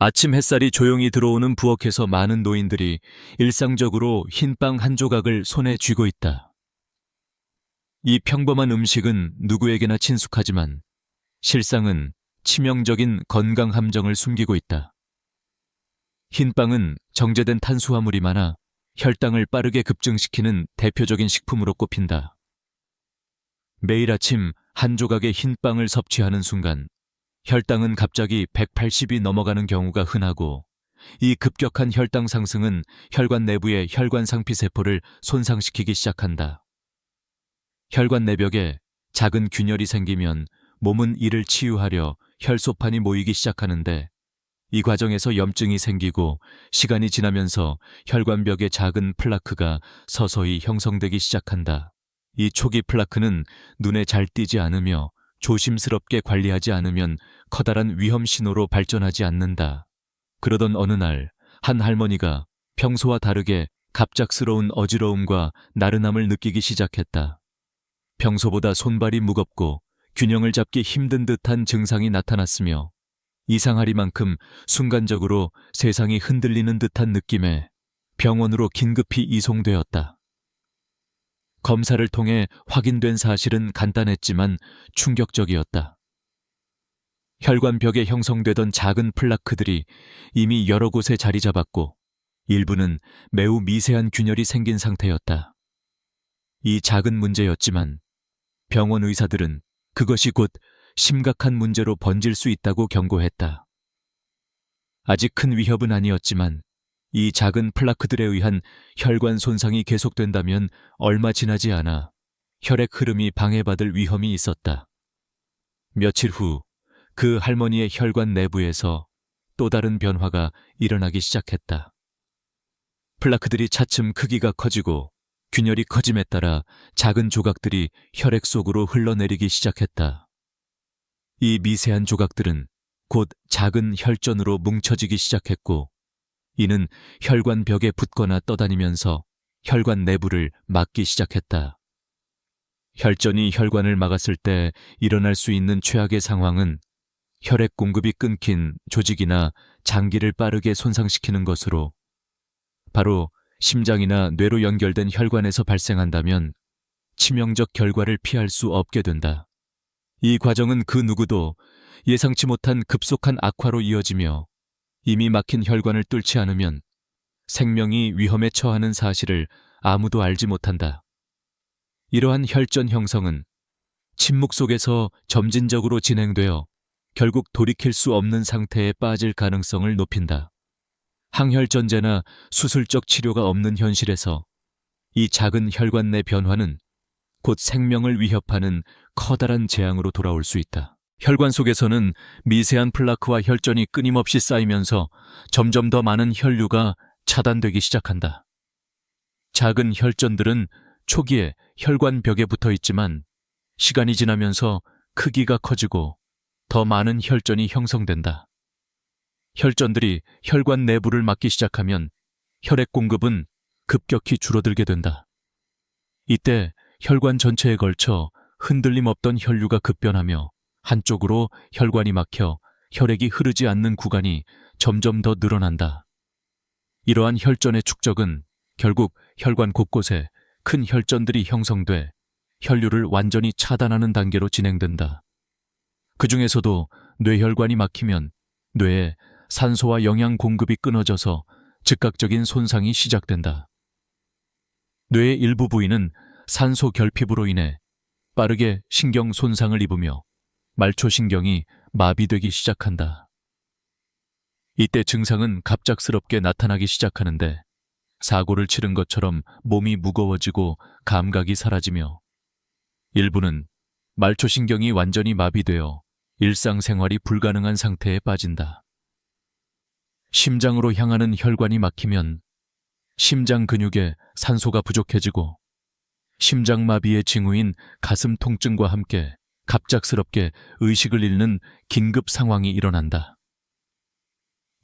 아침 햇살이 조용히 들어오는 부엌에서 많은 노인들이 일상적으로 흰빵 한 조각을 손에 쥐고 있다. 이 평범한 음식은 누구에게나 친숙하지만 실상은 치명적인 건강 함정을 숨기고 있다. 흰빵은 정제된 탄수화물이 많아 혈당을 빠르게 급증시키는 대표적인 식품으로 꼽힌다. 매일 아침 한 조각의 흰빵을 섭취하는 순간 혈당은 갑자기 180이 넘어가는 경우가 흔하고, 이 급격한 혈당 상승은 혈관 내부의 혈관 상피세포를 손상시키기 시작한다. 혈관 내벽에 작은 균열이 생기면 몸은 이를 치유하려 혈소판이 모이기 시작하는데, 이 과정에서 염증이 생기고 시간이 지나면서 혈관벽에 작은 플라크가 서서히 형성되기 시작한다. 이 초기 플라크는 눈에 잘 띄지 않으며 조심스럽게 관리하지 않으면 커다란 위험 신호로 발전하지 않는다. 그러던 어느 날, 한 할머니가 평소와 다르게 갑작스러운 어지러움과 나른함을 느끼기 시작했다. 평소보다 손발이 무겁고 균형을 잡기 힘든 듯한 증상이 나타났으며, 이상하리만큼 순간적으로 세상이 흔들리는 듯한 느낌에 병원으로 긴급히 이송되었다. 검사를 통해 확인된 사실은 간단했지만 충격적이었다. 혈관벽에 형성되던 작은 플라크들이 이미 여러 곳에 자리 잡았고, 일부는 매우 미세한 균열이 생긴 상태였다. 이 작은 문제였지만 병원 의사들은 그것이 곧 심각한 문제로 번질 수 있다고 경고했다. 아직 큰 위협은 아니었지만 이 작은 플라크들에 의한 혈관 손상이 계속된다면 얼마 지나지 않아 혈액 흐름이 방해받을 위험이 있었다. 며칠 후 그 할머니의 혈관 내부에서 또 다른 변화가 일어나기 시작했다. 플라크들이 차츰 크기가 커지고 균열이 커짐에 따라 작은 조각들이 혈액 속으로 흘러내리기 시작했다. 이 미세한 조각들은 곧 작은 혈전으로 뭉쳐지기 시작했고, 이는 혈관 벽에 붙거나 떠다니면서 혈관 내부를 막기 시작했다. 혈전이 혈관을 막았을 때 일어날 수 있는 최악의 상황은 혈액 공급이 끊긴 조직이나 장기를 빠르게 손상시키는 것으로, 바로 심장이나 뇌로 연결된 혈관에서 발생한다면 치명적 결과를 피할 수 없게 된다. 이 과정은 그 누구도 예상치 못한 급속한 악화로 이어지며, 이미 막힌 혈관을 뚫지 않으면 생명이 위험에 처하는 사실을 아무도 알지 못한다. 이러한 혈전 형성은 침묵 속에서 점진적으로 진행되어 결국 돌이킬 수 없는 상태에 빠질 가능성을 높인다. 항혈전제나 수술적 치료가 없는 현실에서 이 작은 혈관 내 변화는 곧 생명을 위협하는 커다란 재앙으로 돌아올 수 있다. 혈관 속에서는 미세한 플라크와 혈전이 끊임없이 쌓이면서 점점 더 많은 혈류가 차단되기 시작한다. 작은 혈전들은 초기에 혈관 벽에 붙어 있지만 시간이 지나면서 크기가 커지고 더 많은 혈전이 형성된다. 혈전들이 혈관 내부를 막기 시작하면 혈액 공급은 급격히 줄어들게 된다. 이때 혈관 전체에 걸쳐 흔들림 없던 혈류가 급변하며 한쪽으로 혈관이 막혀 혈액이 흐르지 않는 구간이 점점 더 늘어난다. 이러한 혈전의 축적은 결국 혈관 곳곳에 큰 혈전들이 형성돼 혈류를 완전히 차단하는 단계로 진행된다. 그 중에서도 뇌혈관이 막히면 뇌에 산소와 영양 공급이 끊어져서 즉각적인 손상이 시작된다. 뇌의 일부 부위는 산소 결핍으로 인해 빠르게 신경 손상을 입으며 말초신경이 마비되기 시작한다. 이때 증상은 갑작스럽게 나타나기 시작하는데, 사고를 치른 것처럼 몸이 무거워지고 감각이 사라지며, 일부는 말초신경이 완전히 마비되어 일상생활이 불가능한 상태에 빠진다. 심장으로 향하는 혈관이 막히면 심장 근육에 산소가 부족해지고, 심장마비의 징후인 가슴 통증과 함께 갑작스럽게 의식을 잃는 긴급 상황이 일어난다.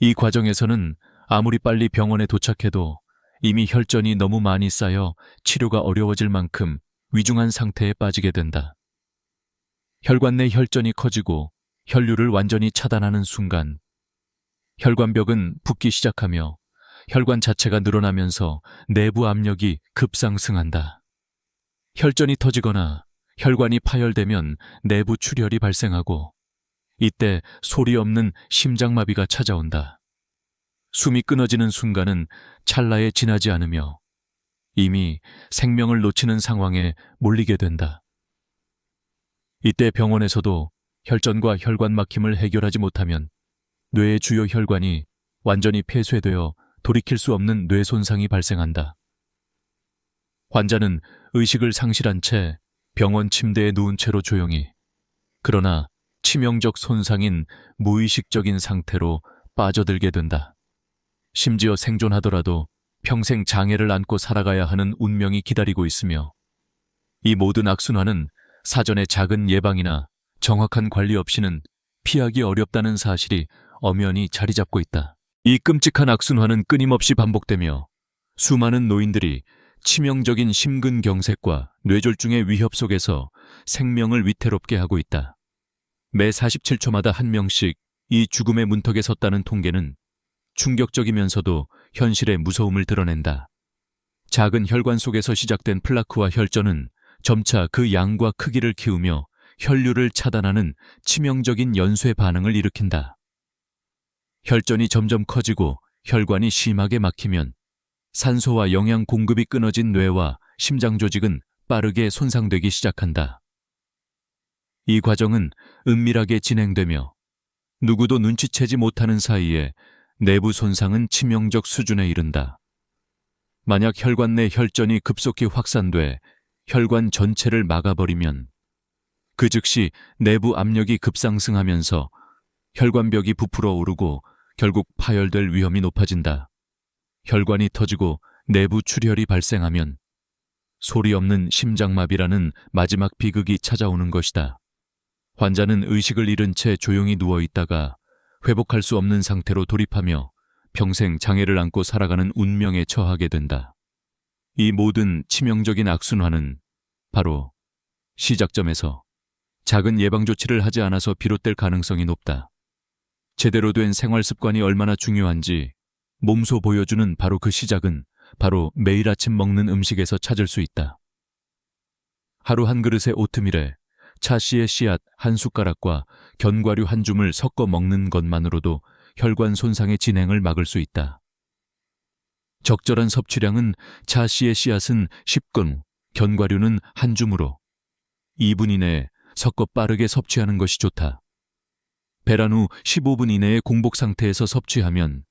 이 과정에서는 아무리 빨리 병원에 도착해도 이미 혈전이 너무 많이 쌓여 치료가 어려워질 만큼 위중한 상태에 빠지게 된다. 혈관 내 혈전이 커지고 혈류를 완전히 차단하는 순간 혈관벽은 붓기 시작하며 혈관 자체가 늘어나면서 내부 압력이 급상승한다. 혈전이 터지거나 혈관이 파열되면 내부 출혈이 발생하고 이때 소리 없는 심장마비가 찾아온다. 숨이 끊어지는 순간은 찰나에 지나지 않으며 이미 생명을 놓치는 상황에 몰리게 된다. 이때 병원에서도 혈전과 혈관 막힘을 해결하지 못하면 뇌의 주요 혈관이 완전히 폐쇄되어 돌이킬 수 없는 뇌 손상이 발생한다. 환자는 의식을 상실한 채 병원 침대에 누운 채로 조용히, 그러나 치명적 손상인 무의식적인 상태로 빠져들게 된다. 심지어 생존하더라도 평생 장애를 안고 살아가야 하는 운명이 기다리고 있으며 이 모든 악순환은 사전에 작은 예방이나 정확한 관리 없이는 피하기 어렵다는 사실이 엄연히 자리 잡고 있다. 이 끔찍한 악순환은 끊임없이 반복되며 수많은 노인들이 치명적인 심근경색과 뇌졸중의 위협 속에서 생명을 위태롭게 하고 있다. 매 47초마다 한 명씩 이 죽음의 문턱에 섰다는 통계는 충격적이면서도 현실의 무서움을 드러낸다. 작은 혈관 속에서 시작된 플라크와 혈전은 점차 그 양과 크기를 키우며 혈류를 차단하는 치명적인 연쇄 반응을 일으킨다. 혈전이 점점 커지고 혈관이 심하게 막히면 산소와 영양 공급이 끊어진 뇌와 심장 조직은 빠르게 손상되기 시작한다. 이 과정은 은밀하게 진행되며 누구도 눈치채지 못하는 사이에 내부 손상은 치명적 수준에 이른다. 만약 혈관 내 혈전이 급속히 확산돼 혈관 전체를 막아버리면 그 즉시 내부 압력이 급상승하면서 혈관벽이 부풀어 오르고 결국 파열될 위험이 높아진다. 혈관이 터지고 내부 출혈이 발생하면 소리 없는 심장마비라는 마지막 비극이 찾아오는 것이다. 환자는 의식을 잃은 채 조용히 누워 있다가 회복할 수 없는 상태로 돌입하며 평생 장애를 안고 살아가는 운명에 처하게 된다. 이 모든 치명적인 악순환은 바로 시작점에서 작은 예방 조치를 하지 않아서 비롯될 가능성이 높다. 제대로 된 생활 습관이 얼마나 중요한지 몸소 보여주는 바로 그 시작은 바로 매일 아침 먹는 음식에서 찾을 수 있다. 하루 한 그릇의 오트밀에 차씨의 씨앗 한 숟가락과 견과류 한 줌을 섞어 먹는 것만으로도 혈관 손상의 진행을 막을 수 있다. 적절한 섭취량은 차씨의 씨앗은 10근, 견과류는 한 줌으로 2분 이내에 섞어 빠르게 섭취하는 것이 좋다. 배란 후 15분 이내에 공복 상태에서 섭취하면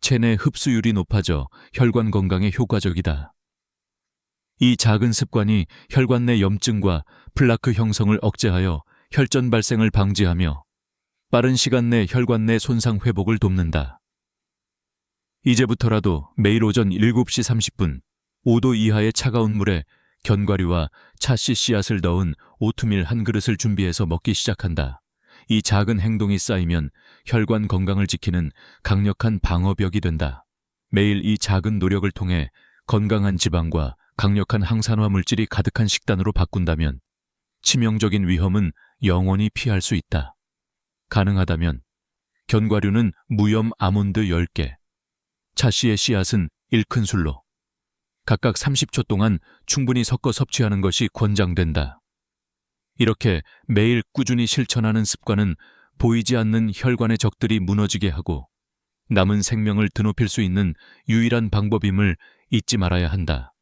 체내 흡수율이 높아져 혈관 건강에 효과적이다. 이 작은 습관이 혈관 내 염증과 플라크 형성을 억제하여 혈전 발생을 방지하며 빠른 시간 내 혈관 내 손상 회복을 돕는다. 이제부터라도 매일 오전 7시 30분 5도 이하의 차가운 물에 견과류와 차씨 씨앗을 넣은 오트밀 한 그릇을 준비해서 먹기 시작한다. 이 작은 행동이 쌓이면 혈관 건강을 지키는 강력한 방어벽이 된다. 매일 이 작은 노력을 통해 건강한 지방과 강력한 항산화 물질이 가득한 식단으로 바꾼다면 치명적인 위험은 영원히 피할 수 있다. 가능하다면 견과류는 무염 아몬드 10개, 차씨의 씨앗은 1큰술로 각각 30초 동안 충분히 섞어 섭취하는 것이 권장된다. 이렇게 매일 꾸준히 실천하는 습관은 보이지 않는 혈관의 적들이 무너지게 하고 남은 생명을 드높일 수 있는 유일한 방법임을 잊지 말아야 한다.